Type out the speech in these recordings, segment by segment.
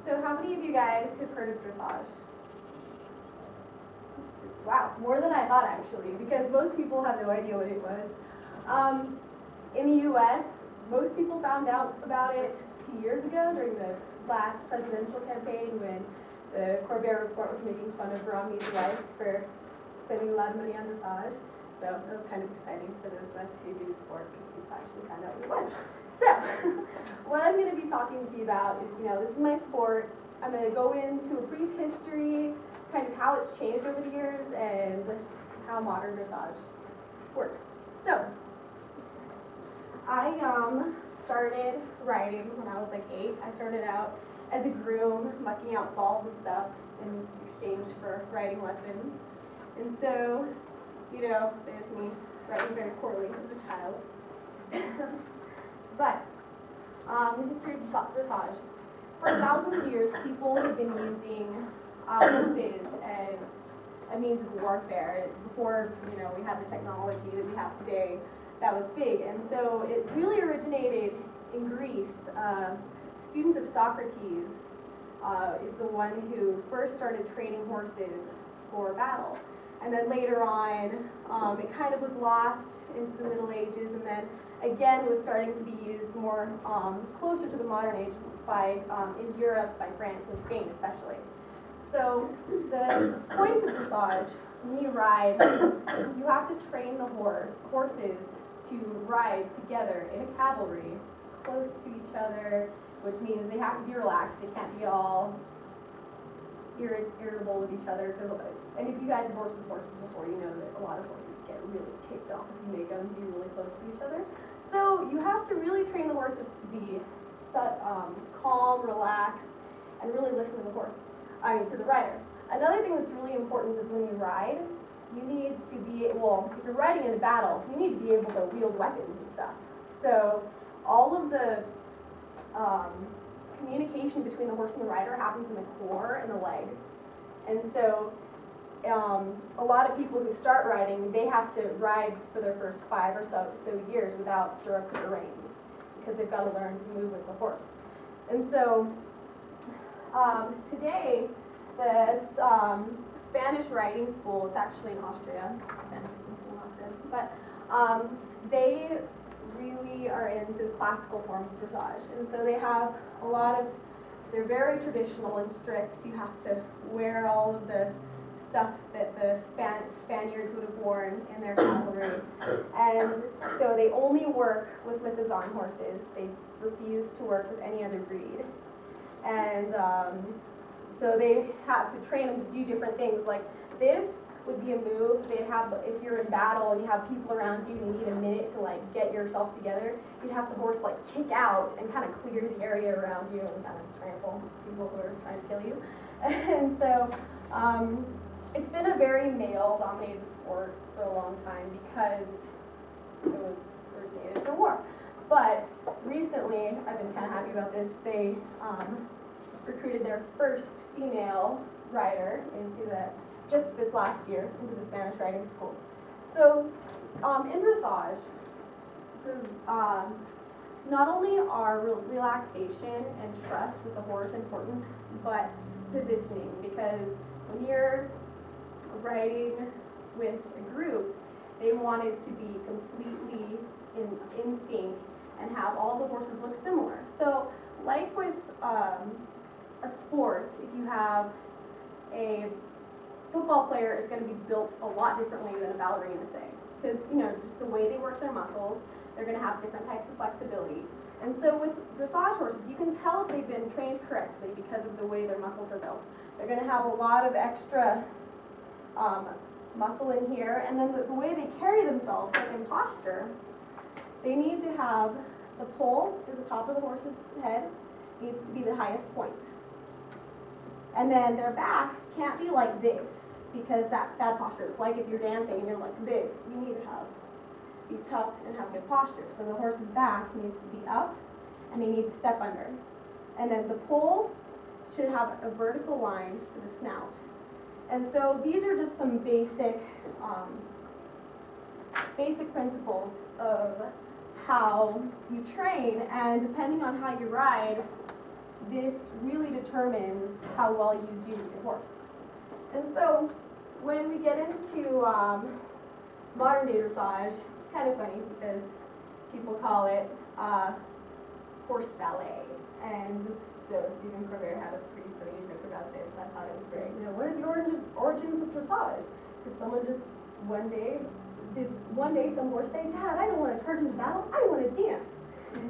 So how many of you guys have heard of dressage? Wow, more than I thought actually, because most people have no idea what it was. In the US, most people found out about it a few years ago during the last presidential campaign when the Colbert Report was making fun of Romney's wife for spending a lot of money on dressage. So that was kind of exciting for those of us who do sport because people actually found out what it was. So what I'm going to be talking to you about is, this is my sport. I'm going to go into a brief history, kind of how it's changed over the years, and how modern dressage works. So I started riding when I was like 8. I started out as a groom, mucking out stalls and stuff in exchange for riding lessons. And so, there's me riding very poorly as a child. But the history of dressage. For thousands of years, people have been using horses as a means of warfare. Before, we had the technology that we have today, that was big. And so it really originated in Greece. Students of Socrates is the one who first started training horses for battle. And then later on, it kind of was lost into the Middle Ages, and then again was starting to be used more closer to the modern age in Europe, by France and Spain especially. So the point of dressage, when you ride, you have to train the horses to ride together in a cavalry, close to each other, which means they have to be relaxed. They can't be all irritable with each other. And if you guys have worked with horses before, you know that a lot of horses get really ticked off if you make them be really close to each other. So you have to really train the horses to be calm, relaxed, and really listen to the rider. Another thing that's really important is when you ride, you need to be, if you're riding in a battle, you need to be able to wield weapons and stuff. So all of the communication between the horse and the rider happens in the core and the leg. And so a lot of people who start riding, they have to ride for their first 5 or so years without stirrups or reins, because they've got to learn to move with the horse. And so today, the Spanish riding school, it's actually in Austria, but they really are into classical forms of dressage. And so they have a lot of, they're very traditional and strict. You have to wear all of the stuff that the Spaniards would have worn in their cavalry. And so they only work with Lithuanian horses. They refuse to work with any other breed. And so they have to train them to do different things. Like this would be a move they'd have if you're in battle and you have people around you and you need a minute to get yourself together. You'd have the horse kick out and kind of clear the area around you and kind of trample people who are trying to kill you. And so it's been a very male-dominated sport for a long time because it was originated for war. But recently, I've been kind of happy about this, they recruited their first female rider just this last year, into the Spanish riding school. So in dressage, not only are relaxation and trust with the horse important, but positioning, because when you're riding with a group, they want it to be completely in sync and have all the horses look similar. So like with a sport, if you have a football player is going to be built a lot differently than a ballerina, say, because just the way they work their muscles, they're going to have different types of flexibility. And so with dressage horses, you can tell if they've been trained correctly because of the way their muscles are built. They're going to have a lot of extra muscle in here, and then the way they carry themselves, like in posture, they need to have the pole at the top of the horse's head needs to be the highest point. And then their back can't be like this, because that's bad posture. It's like if you're dancing and you're like this, you need to be tucked and have good posture. So the horse's back needs to be up, and they need to step under. And then the pole should have a vertical line to the snout. And so these are just some basic principles of how you train, and depending on how you ride, this really determines how well you do with your horse. And so when we get into modern day dressage, kind of funny because people call it horse ballet. And so Stephen Colbert had a pretty funny joke about this. I thought it was great. You know, what are the origins of dressage? Because someone just one day some horse say, Dad, I don't want to charge into battle, I want to dance.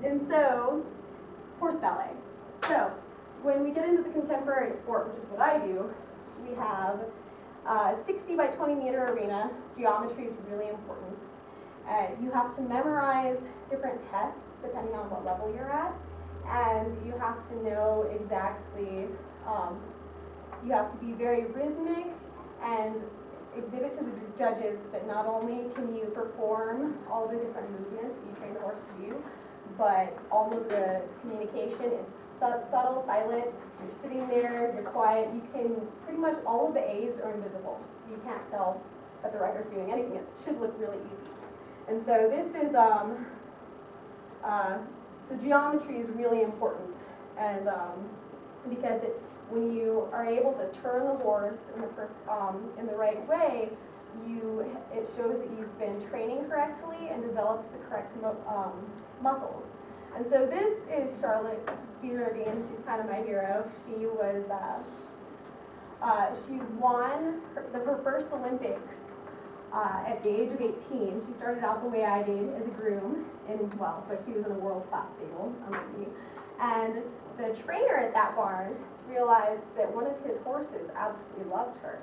And so, horse ballet. So, when we get into the contemporary sport, which is what I do, we have a 60 by 20 meter arena. Geometry is really important. You have to memorize different tests depending on what level you're at, and you have to know exactly, you have to be very rhythmic and exhibit to the judges that not only can you perform all the different movements that you train the horse to do, but all of the communication is subtle, silent. You're sitting there, you're quiet. You can, pretty much all of the A's are invisible. So you can't tell that the rider's doing anything. It should look really easy. And so this is, so geometry is really important. And because when you are able to turn the horse in the right way, it shows that you've been training correctly and develops the correct muscles. And so this is Charlotte Desjardins. She's kind of my hero. She was she won her first Olympics at the age of 18. She started out the way I did as a groom, but she was in a world-class stable, unlike me. And the trainer at that barn realized that one of his horses absolutely loved her.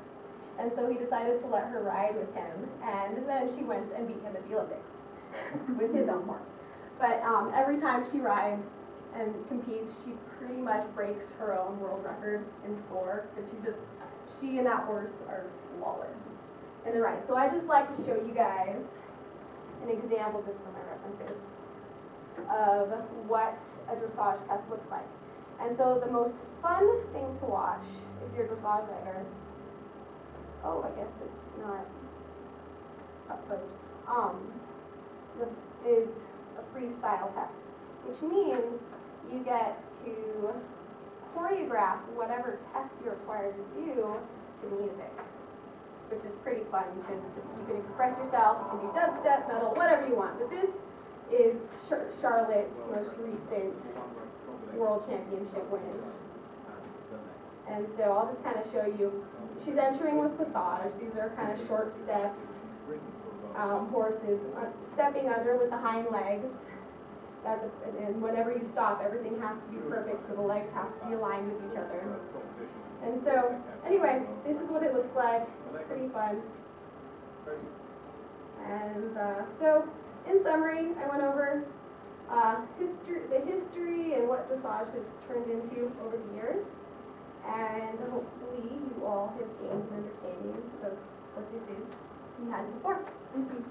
And so he decided to let her ride with him, and then she went and beat him at the Olympics with his own horse. But every time she rides and competes, she pretty much breaks her own world record in score, but she and that horse are flawless in the ride. So I just like to show you guys an example, just for my references, of what a dressage test looks like. And so the most fun thing to watch, if you're a dressage rider, I guess it's not up close, is a freestyle test, which means you get to choreograph whatever test you're required to do to music, which is pretty fun because you can express yourself, you can do dubstep, metal, whatever you want. But this is Charlotte's most recent World Championship win. And so I'll just kind of show you. She's entering with passage. These are kind of short steps. Horses stepping under with the hind legs. And whenever you stop, everything has to be perfect, so the legs have to be aligned with each other. And so, anyway, this is what it looks like. Pretty fun. And so, in summary, I went over the history and what dressage has turned into over the years. And hopefully you all have gained an understanding of what this is you hadn't before. Thank you.